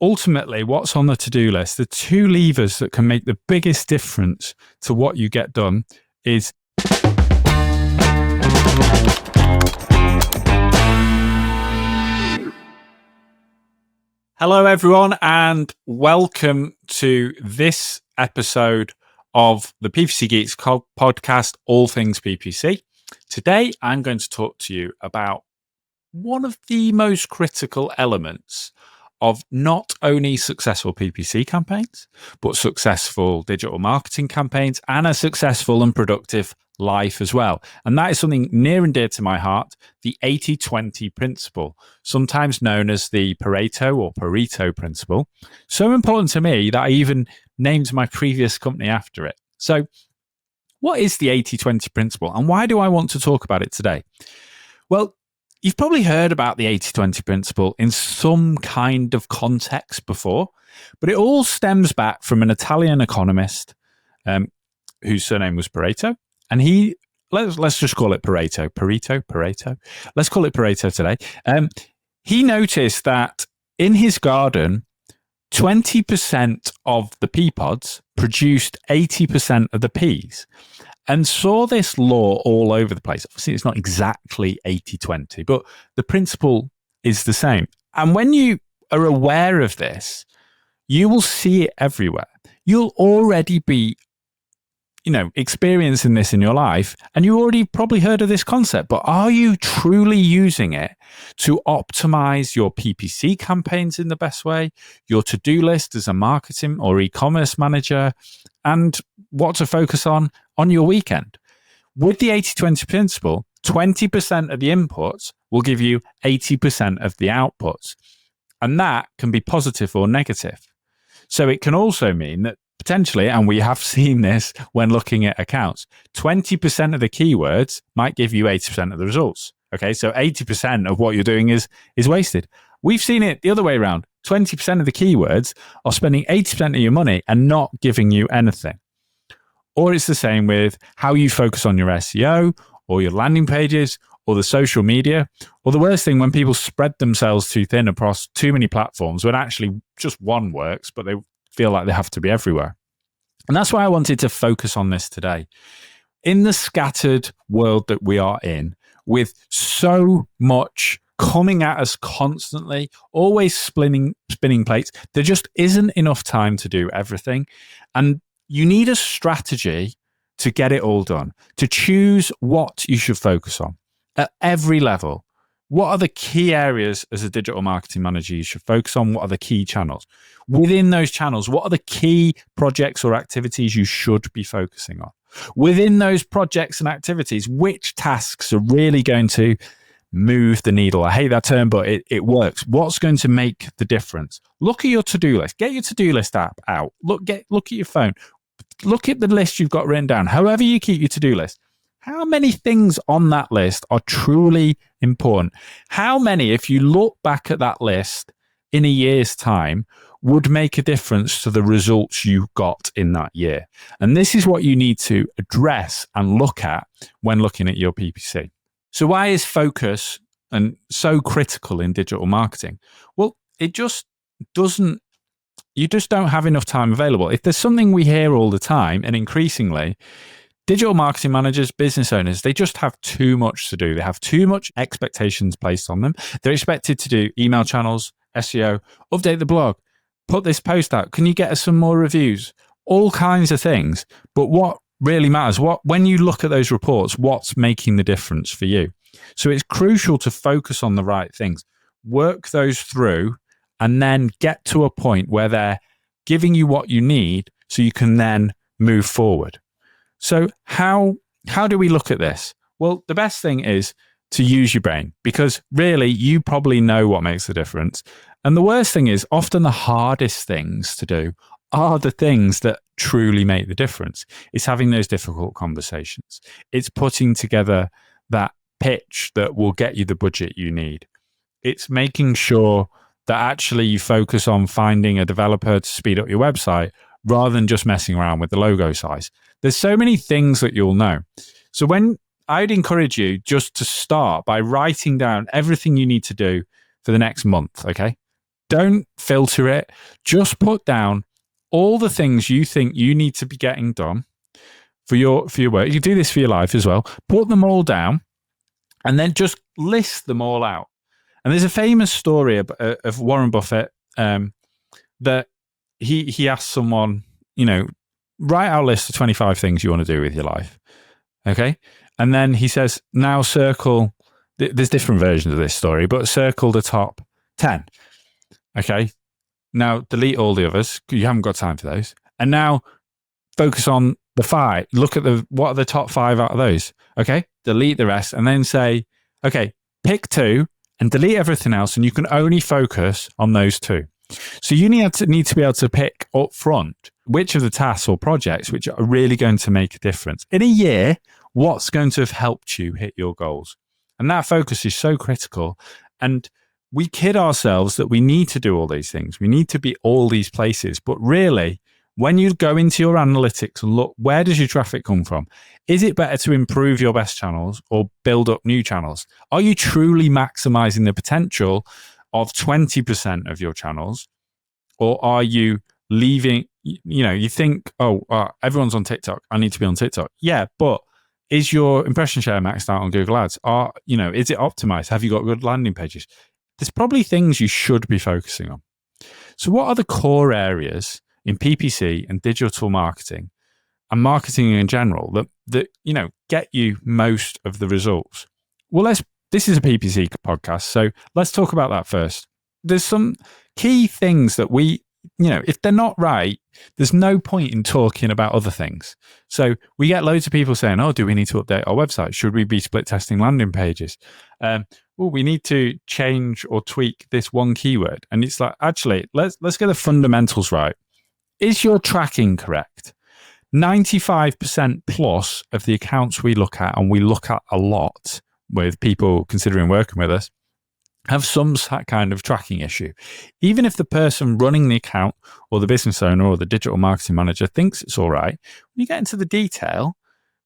ultimately, what's on the to-do list, the two levers that can make the biggest difference to what you get done is hello, everyone, and welcome to this episode of the PPC Geeks podcast, All Things PPC. Today, I'm going to talk to you about one of the most critical elements of not only successful PPC campaigns, but successful digital marketing campaigns and a successful and productive life as well. And that is something near and dear to my heart, the 80-20 principle, sometimes known as the Pareto Principle. So important to me that I even named my previous company after it. So what is the 80-20 principle and why do I want to talk about it today? Well, you've probably heard about the 80-20 principle in some kind of context before, but it all stems back from an Italian economist whose surname was Pareto. And let's just call it Pareto. Let's call it Pareto today. He noticed that in his garden, 20% of the pea pods produced 80% of the peas, and saw this law all over the place. Obviously, it's not exactly 80-20, but the principle is the same. And when you are aware of this, you will see it everywhere. You'll already be experiencing this in your life, and you already probably heard of this concept, but are you truly using it to optimize your PPC campaigns in the best way, your to-do list as a marketing or e-commerce manager, and what to focus on your weekend? With the 80-20 principle, 20% of the inputs will give you 80% of the outputs, and that can be positive or negative. So it can also mean that potentially, and we have seen this when looking at accounts, 20% of the keywords might give you 80% of the results. Okay, so 80% of what you're doing is wasted. We've seen it the other way around. 20% of the keywords are spending 80% of your money and not giving you anything. Or it's the same with how you focus on your SEO or your landing pages or the social media, or the worst thing, when people spread themselves too thin across too many platforms when actually just one works, but they feel like they have to be everywhere. And that's why I wanted to focus on this today. In the scattered world that we are in, with so much coming at us constantly, always spinning plates, there just isn't enough time to do everything. And you need a strategy to get it all done, to choose what you should focus on at every level. What are the key areas as a digital marketing manager you should focus on? What are the key channels? Within those channels, what are the key projects or activities you should be focusing on? Within those projects and activities, which tasks are really going to move the needle? I hate that term, but it works. What's going to make the difference? Look at your to-do list. Get your to-do list app out. Look at your phone. Look at the list you've got written down. However you keep your to-do list. How many things on that list are truly important? How many, if you look back at that list in a year's time, would make a difference to the results you got in that year? And this is what you need to address and look at when looking at your PPC. So why is focus so critical in digital marketing? Well, you just don't have enough time available. If there's something we hear all the time, and increasingly, digital marketing managers, business owners, they just have too much to do. They have too much expectations placed on them. They're expected to do email channels, SEO, update the blog, put this post out. Can you get us some more reviews? All kinds of things. But what really matters, when you look at those reports, what's making the difference for you? So it's crucial to focus on the right things, work those through, and then get to a point where they're giving you what you need so you can then move forward. So how do we look at this? Well, the best thing is to use your brain, because really you probably know what makes the difference. And the worst thing is often the hardest things to do are the things that truly make the difference. It's having those difficult conversations. It's putting together that pitch that will get you the budget you need. It's making sure that actually you focus on finding a developer to speed up your website rather than just messing around with the logo size. There's so many things that you'll know. So I'd encourage you just to start by writing down everything you need to do for the next month, okay? Don't filter it. Just put down all the things you think you need to be getting done for your work. You can do this for your life as well. Put them all down and then just list them all out. And there's a famous story of Warren Buffett that he asked someone, write out a list of 25 things you want to do with your life. Okay. And then he says, now circle, there's different versions of this story, but circle the top 10. Okay. Now delete all the others. You haven't got time for those. And now focus on the 5. Look at what are the top 5 out of those. Okay. Delete the rest and then say, okay, pick 2 and delete everything else. And you can only focus on those 2. So you need to be able to pick up front which of the tasks or projects which are really going to make a difference. In a year, what's going to have helped you hit your goals? And that focus is so critical. And we kid ourselves that we need to do all these things. We need to be all these places. But really, when you go into your analytics and look, where does your traffic come from? Is it better to improve your best channels or build up new channels? Are you truly maximizing the potential of 20% of your channels? Or are you leaving, you think, everyone's on TikTok. I need to be on TikTok. Yeah, but is your impression share maxed out on Google Ads? Is it optimized? Have you got good landing pages? There's probably things you should be focusing on. So what are the core areas in PPC and digital marketing and marketing in general that get you most of the results? Well, this is a PPC podcast, so let's talk about that first. There's some key things that if they're not right, there's no point in talking about other things. So we get loads of people saying, do we need to update our website? Should we be split testing landing pages? We need to change or tweak this one keyword. And it's like, actually, let's get the fundamentals right. Is your tracking correct? 95% plus of the accounts we look at, and we look at a lot with people considering working with us, have some kind of tracking issue. Even if the person running the account or the business owner or the digital marketing manager thinks it's all right, when you get into the detail,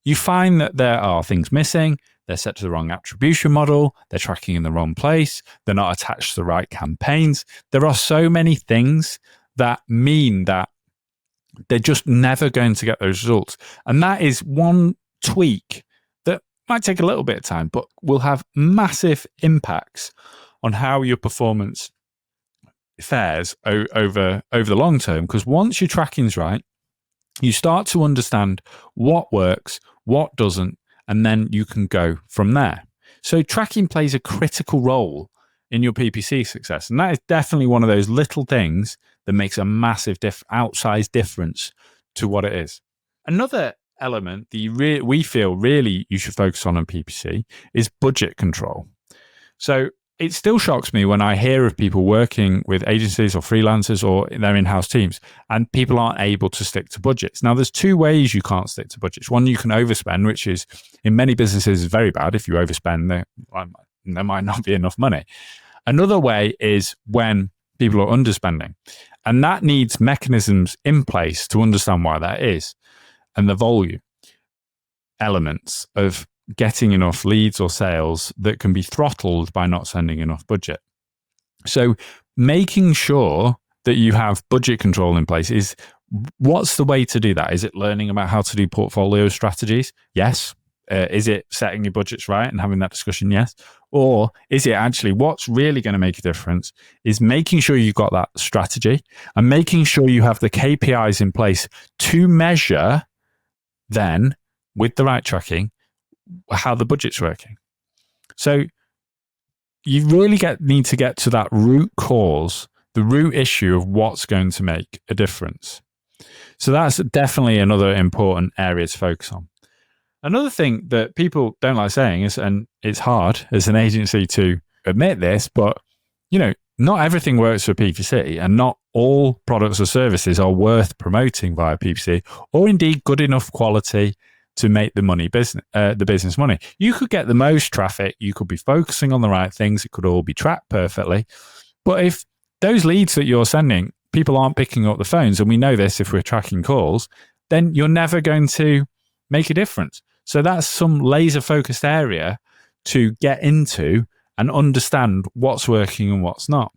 you find that there are things missing. They're set to the wrong attribution model. They're tracking in the wrong place. They're not attached to the right campaigns. There are so many things that mean that they're just never going to get those results. And that is one tweak that might take a little bit of time, but will have massive impacts on how your performance fares over the long term. Because once your tracking's right, you start to understand what works, what doesn't, and then you can go from there. So tracking plays a critical role in your PPC success. And that is definitely one of those little things that makes a massive outsized difference to what it is. Another element that we feel really you should focus on PPC is budget control. So it still shocks me when I hear of people working with agencies or freelancers or their in-house teams, and people aren't able to stick to budgets. Now, there's 2 ways you can't stick to budgets. One, you can overspend, which is in many businesses is very bad. If you overspend, there might not be enough money. Another way is when people are underspending, and that needs mechanisms in place to understand why that is, and the volume elements of getting enough leads or sales that can be throttled by not sending enough budget. So making sure that you have budget control in place is, what's the way to do that? Is it learning about how to do portfolio strategies? Yes. Is it setting your budgets right and having that discussion? Yes. Or is it actually what's really going to make a difference is making sure you've got that strategy and making sure you have the KPIs in place to measure then with the right tracking how the budget's working. So you really need to get to that root cause, the root issue of what's going to make a difference. So that's definitely another important area to focus on. Another thing that people don't like saying is, and it's hard as an agency to admit this, but not everything works for PPC, and not all products or services are worth promoting via PPC, or indeed good enough quality to make the business money. You could get the most traffic, you could be focusing on the right things, it could all be tracked perfectly. But if those leads that you're sending, people aren't picking up the phones, and we know this if we're tracking calls, then you're never going to make a difference. So that's some laser focused area to get into and understand what's working and what's not.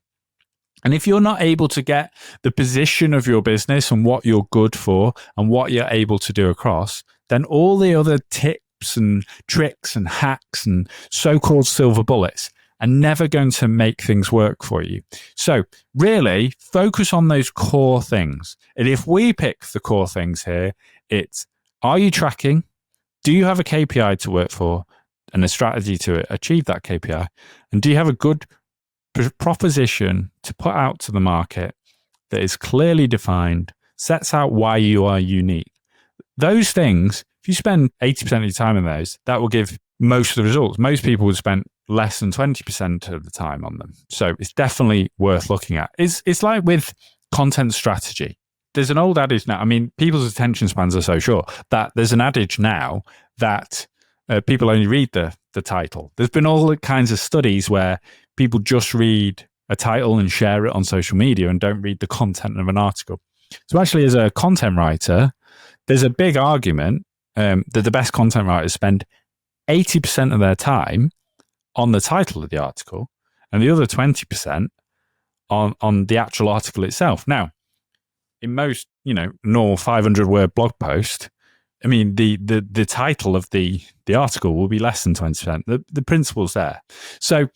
And if you're not able to get the position of your business and what you're good for and what you're able to do across, then all the other tips and tricks and hacks and so-called silver bullets are never going to make things work for you. So really focus on those core things. And if we pick the core things here, it's, are you tracking? Do you have a KPI to work for and a strategy to achieve that KPI? And do you have a good proposition to put out to the market that is clearly defined, sets out why you are unique? Those things, if you spend 80% of your time on those, that will give most of the results. Most people would spend less than 20% of the time on them. So it's definitely worth looking at. It's like with content strategy. There's an old adage now. I mean, people's attention spans are so short that there's an adage now that people only read the title. There's been all kinds of studies where people just read a title and share it on social media and don't read the content of an article. So actually, as a content writer, there's a big argument that the best content writers spend 80% of their time on the title of the article and the other 20% on the actual article itself. Now, in most, normal 500-word blog post, I mean, the title of the article will be less than 20%. The principle's there. So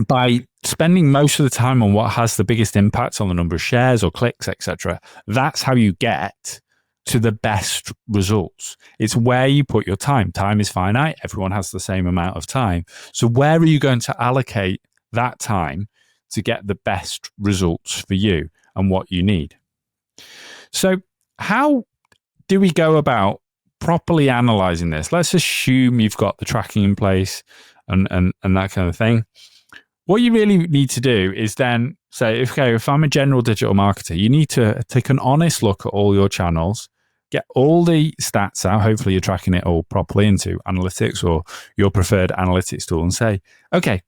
by spending most of the time on what has the biggest impact on the number of shares or clicks, etc., that's how you get to the best results. It's where you put your time. Time is finite. Everyone has the same amount of time. So where are you going to allocate that time to get the best results for you and what you need? So how do we go about properly analyzing this? Let's assume you've got the tracking in place and that kind of thing. What you really need to do is then say, okay, if I'm a general digital marketer, you need to take an honest look at all your channels, get all the stats out. Hopefully you're tracking it all properly into analytics or your preferred analytics tool and say, okay,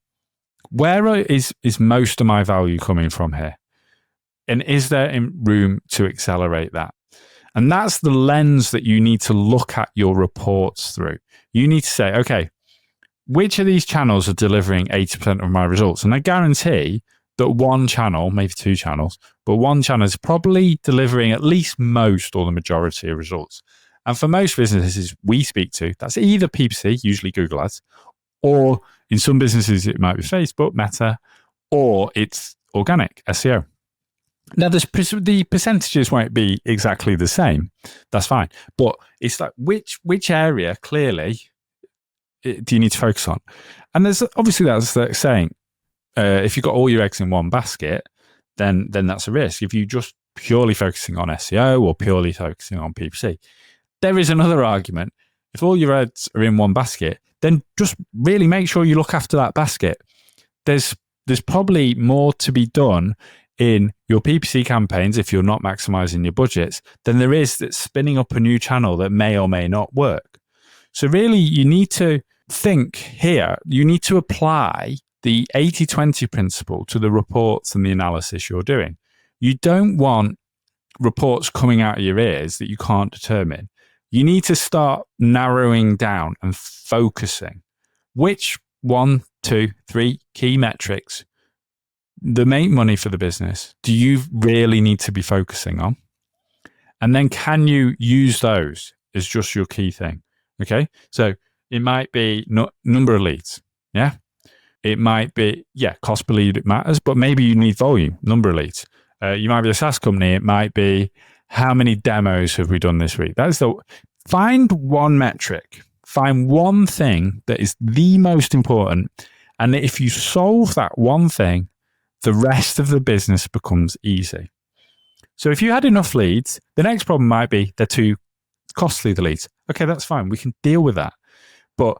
where is most of my value coming from here? And is there room to accelerate that? And that's the lens that you need to look at your reports through. You need to say, okay, which of these channels are delivering 80% of my results? And I guarantee that one channel, maybe two channels, but one channel is probably delivering at least most or the majority of results. And for most businesses we speak to, that's either PPC, usually Google Ads, or in some businesses it might be Facebook, Meta, or it's organic, SEO. Now, the percentages won't be exactly the same. That's fine. But it's like, which area clearly do you need to focus on? And there's obviously that's like saying, if you've got all your eggs in one basket, then that's a risk. If you're just purely focusing on SEO or purely focusing on PPC, there is another argument. If all your eggs are in one basket, then just really make sure you look after that basket. There's probably more to be done in your PPC campaigns if you're not maximizing your budgets than there is that's spinning up a new channel that may or may not work. So really, you need to think here, you need to apply the 80-20 principle to the reports and the analysis you're doing. You don't want reports coming out of your ears that you can't determine. You need to start narrowing down and focusing. Which 1, 2, 3 key metrics that make money for the business do you really need to be focusing on? And then can you use those as just your key thing? Okay, so it might be number of leads. Yeah, it might be, cost per lead, it matters, but maybe you need volume, number of leads. You might be a SaaS company. It might be how many demos have we done this week? Find one metric, find one thing that is the most important. And if you solve that one thing, the rest of the business becomes easy. So if you had enough leads, the next problem might be they're too costly, the leads. Okay, that's fine. We can deal with that. But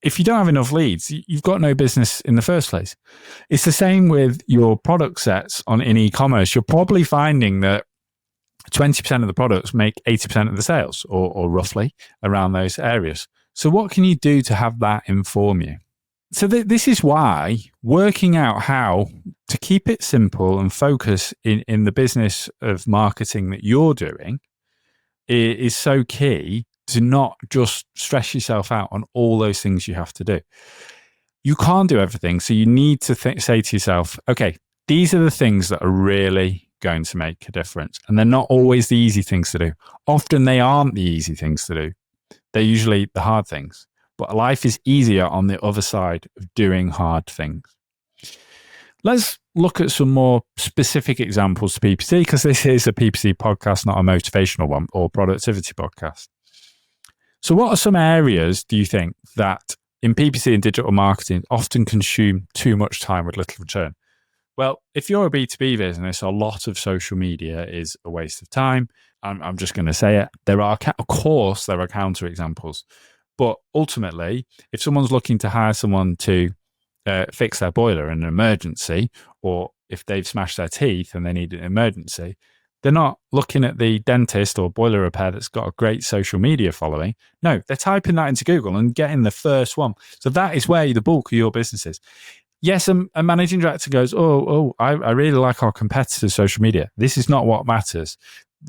if you don't have enough leads, you've got no business in the first place. It's the same with your product sets in e-commerce. You're probably finding that 20% of the products make 80% of the sales, or roughly around those areas. So what can you do to have that inform you? So this is why working out how to keep it simple and focus in the business of marketing that you're doing is so key, to not just stress yourself out on all those things you have to do. You can't do everything. So you need to say to yourself, okay, These are the things that are really going to make a difference. And they're not always the easy things to do. Often they aren't the easy things to do. They're usually the hard things. But life is easier on the other side of doing hard things. Let's look at some more specific examples to PPC, because this is a PPC podcast, not a motivational one or productivity podcast. So what are some areas, do you think, that in PPC and digital marketing often consume too much time with little return? Well, if you're a B2B business, a lot of social media is a waste of time. I'm just going to say it. Of course, there are counter examples. But ultimately, if someone's looking to hire someone to fix their boiler in an emergency, or if they've smashed their teeth and they need an emergency, they're not looking at the dentist or boiler repair that's got a great social media following. No, they're typing that into Google and getting the first one. So that is where the bulk of your business is. Yes, a managing director goes, I really like our competitors' social media. This is not what matters.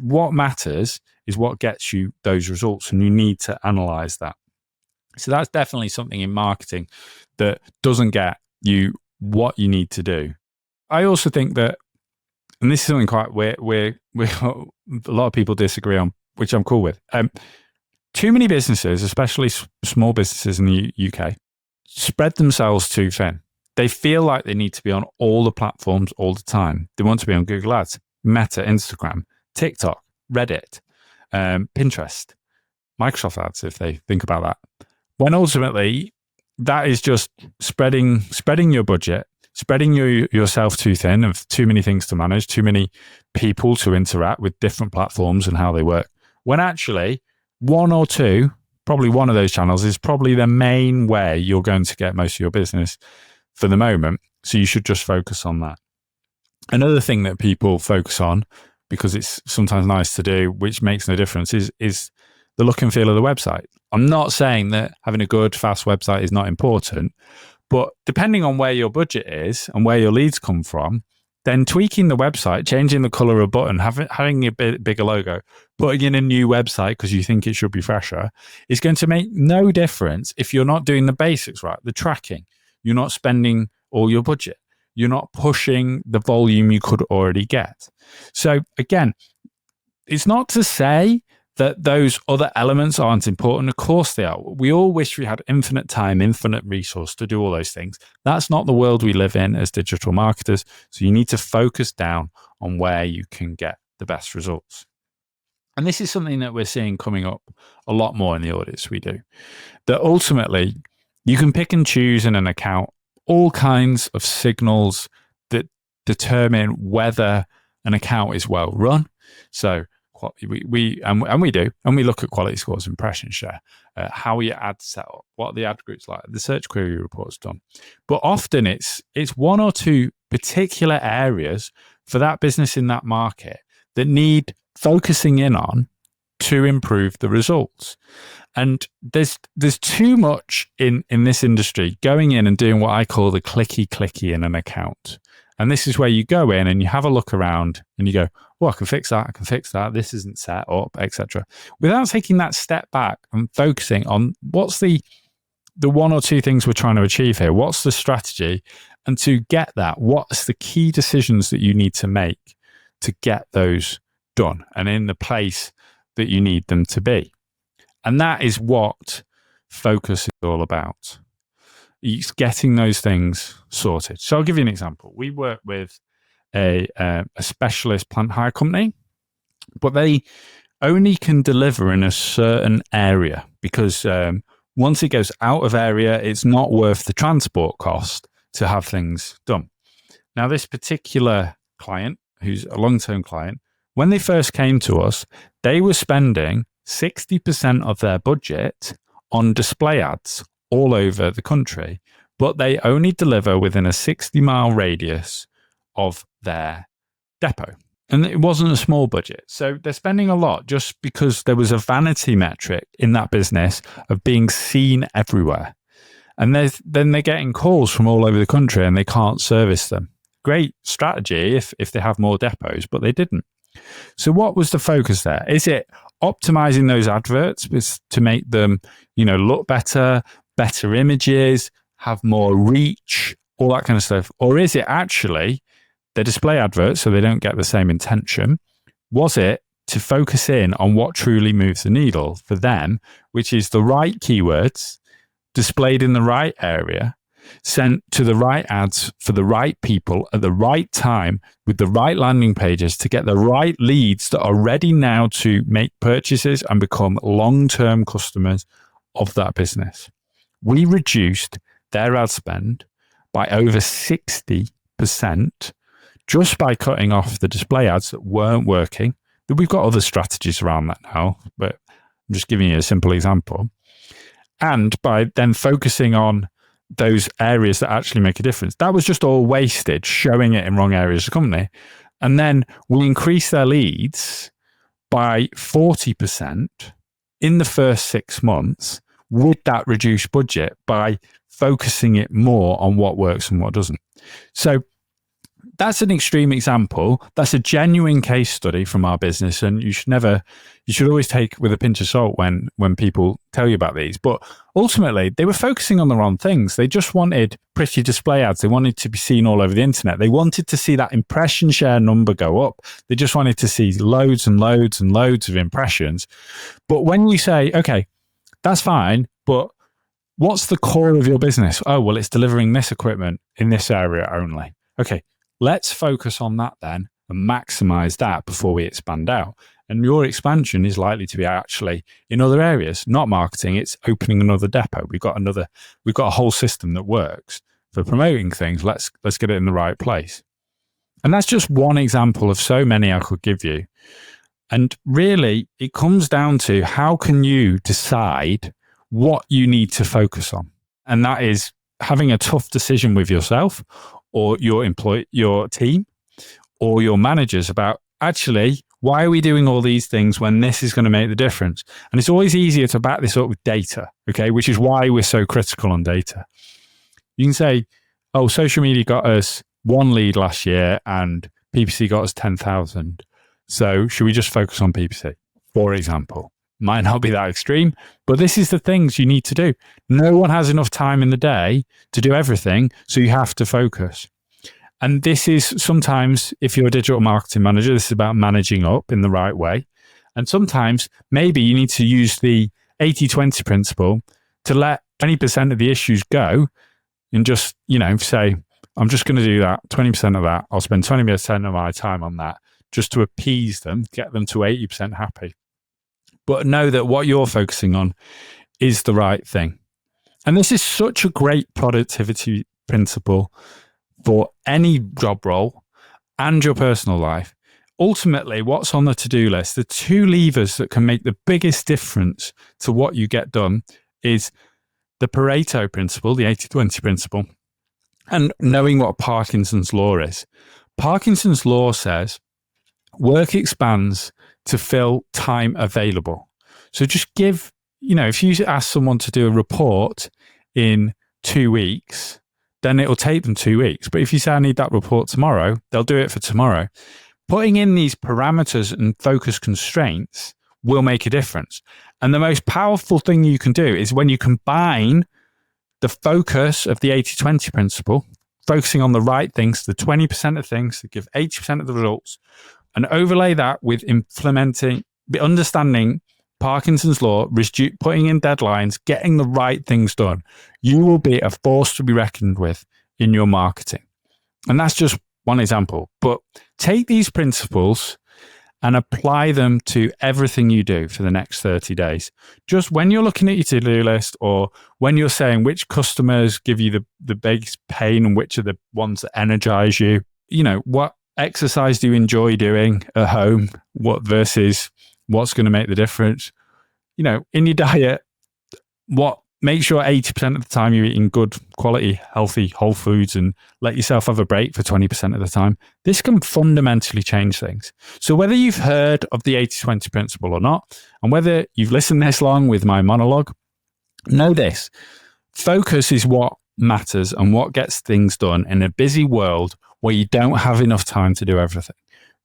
What matters is what gets you those results, and you need to analyze that. So that's definitely something in marketing that doesn't get you what you need to do. I also think that, and this is something quite where a lot of people disagree on, which I'm cool with. Too many businesses, especially small businesses in the UK, spread themselves too thin. They feel like they need to be on all the platforms all the time. They want to be on Google Ads, Meta, Instagram, TikTok, Reddit, Pinterest, Microsoft Ads, if they think about that. When ultimately, that is just spreading your budget, spreading yourself too thin, of too many things to manage, too many people to interact with different platforms and how they work. When actually, one or two, probably one of those channels is probably the main way you're going to get most of your business for the moment. So you should just focus on that. Another thing that people focus on, because it's sometimes nice to do, which makes no difference, is the look and feel of the website. I'm not saying that having a good, fast website is not important, but depending on where your budget is and where your leads come from, then tweaking the website, changing the color of a button, having a bit bigger logo, putting in a new website because you think it should be fresher, is going to make no difference if you're not doing the basics right, the tracking. You're not spending all your budget. You're not pushing the volume you could already get. So again, it's not to say that those other elements aren't important. Of course they are. We all wish we had infinite time, infinite resource to do all those things. That's not the world we live in as digital marketers. So you need to focus down on where you can get the best results. And this is something that we're seeing coming up a lot more in the audits we do. That ultimately, you can pick and choose in an account all kinds of signals that determine whether an account is well run. So we do, and we look at quality scores, impression share, how your ad set up, what the ad group's like, the search query report's done. But often it's one or two particular areas for that business in that market that need focusing in on to improve the results. And there's too much in this industry going in and doing what I call the clicky in an account. And this is where you go in and you have a look around and you go, I can fix that, this isn't set up, etc. Without taking that step back and focusing on what's the one or two things we're trying to achieve here, what's the strategy, and to get that, what's the key decisions that you need to make to get those done and in the place that you need them to be. And that is what focus is all about. It's getting those things sorted. So I'll give you an example. We work with a specialist plant hire company, but they only can deliver in a certain area because once it goes out of area, it's not worth the transport cost to have things done. Now, this particular client, who's a long-term client, when they first came to us, they were spending 60% of their budget on display ads all over the country, but they only deliver within a 60-mile radius of their depot. And it wasn't a small budget. So they're spending a lot just because there was a vanity metric in that business of being seen everywhere. And then they're getting calls from all over the country and they can't service them. Great strategy if they have more depots, but they didn't. So what was the focus there? Is it optimizing those adverts to make them, look better images, have more reach, all that kind of stuff? Or is it actually the display adverts so they don't get the same intention? Was it to focus in on what truly moves the needle for them, which is the right keywords displayed in the right area, sent to the right ads for the right people at the right time with the right landing pages to get the right leads that are ready now to make purchases and become long-term customers of that business? We reduced their ad spend by over 60% just by cutting off the display ads that weren't working. We've got other strategies around that now, but I'm just giving you a simple example. And by then focusing on those areas that actually make a difference. That was just all wasted, showing it in wrong areas of the company. And then we increase their leads by 40% in the first 6 months with that reduced budget by focusing it more on what works and what doesn't. So that's an extreme example. That's a genuine case study from our business. And you should always take with a pinch of salt when people tell you about these. But ultimately, they were focusing on the wrong things. They just wanted pretty display ads. They wanted to be seen all over the internet. They wanted to see that impression share number go up. They just wanted to see loads and loads and loads of impressions. But when you say, okay, that's fine, but what's the core of your business? Oh, well, it's delivering this equipment in this area only. Okay, let's focus on that then and maximize that before we expand out. And your expansion is likely to be actually in other areas, not marketing. It's opening another depot. We've got a whole system that works for promoting things. Let's get it in the right place. And that's just one example of so many I could give you. And really, it comes down to how can you decide what you need to focus on? And that is having a tough decision with yourself or your team or your managers about, actually, why are we doing all these things when this is going to make the difference? And it's always easier to back this up with data, okay, which is why we're so critical on data. You can say, oh, social media got us 1 lead last year and PPC got us 10,000. So should we just focus on PPC, for example? Might not be that extreme, but this is the things you need to do. No one has enough time in the day to do everything, so you have to focus. And this is sometimes, if you're a digital marketing manager, this is about managing up in the right way. And sometimes maybe you need to use the 80-20 principle to let 20% of the issues go and just, say, I'm just going to do that, 20% of that. I'll spend 20% of my time on that just to appease them, get them to 80% happy. But know that what you're focusing on is the right thing. And this is such a great productivity principle for any job role and your personal life. Ultimately, what's on the to-do list, the 2 levers that can make the biggest difference to what you get done is the Pareto Principle, the 80-20 principle, and knowing what Parkinson's law is. Parkinson's law says work expands to fill time available. So just give, if you ask someone to do a report in 2 weeks, then it'll take them 2 weeks. But if you say, I need that report tomorrow, they'll do it for tomorrow. Putting in these parameters and focus constraints will make a difference. And the most powerful thing you can do is when you combine the focus of the 80-20 principle, focusing on the right things, the 20% of things that give 80% of the results, and overlay that with understanding Parkinson's law, putting in deadlines, getting the right things done, you will be a force to be reckoned with in your marketing. And that's just one example. But take these principles and apply them to everything you do for the next 30 days. Just when you're looking at your to-do list or when you're saying which customers give you the biggest pain and which are the ones that energize you, what exercise do you enjoy doing at home? Versus what's going to make the difference? In your diet, make sure 80% of the time you're eating good quality, healthy, whole foods and let yourself have a break for 20% of the time. This can fundamentally change things. So whether you've heard of the 80-20 principle or not, and whether you've listened this long with my monologue, know this: focus is what matters and what gets things done in a busy world where you don't have enough time to do everything.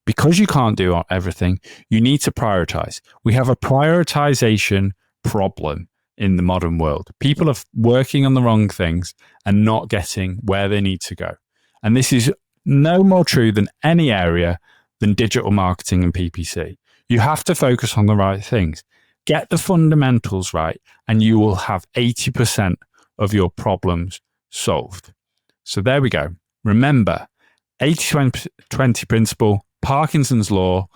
Because you can't do everything, you need to prioritize. We have a prioritization problem in the modern world. People are working on the wrong things and not getting where they need to go. And this is no more true than any area than digital marketing and PPC. You have to focus on the right things. Get the fundamentals right, and you will have 80% of your problems solved. So there we go. Remember, 80-20 principle, Parkinson's law,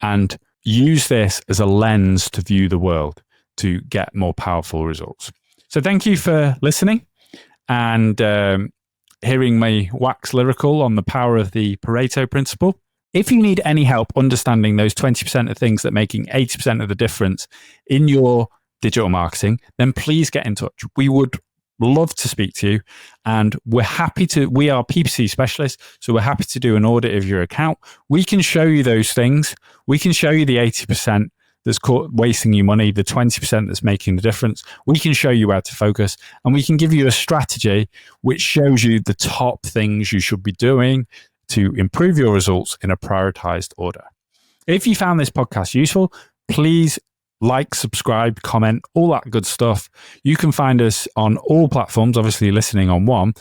and use this as a lens to view the world to get more powerful results. So thank you for listening and hearing me wax lyrical on the power of the Pareto Principle. If you need any help understanding those 20% of things that are making 80% of the difference in your digital marketing, then please get in touch. We would love to speak to you, and we are PPC specialists, so we're happy to do an audit of your account. We can show you those things. We can show you the 80% that's wasting you money, the 20% that's making the difference. We can show you where to focus, and we can give you a strategy which shows you the top things you should be doing to improve your results in a prioritized order. If you found this podcast useful, please like, subscribe, comment, all that good stuff. You can find us on all platforms, obviously listening on one,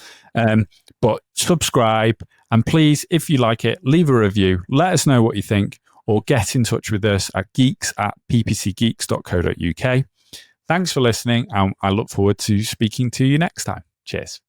but subscribe. And please, if you like it, leave a review. Let us know what you think, or get in touch with us at geeks@ppcgeeks.co.uk. Thanks for listening, and I look forward to speaking to you next time. Cheers.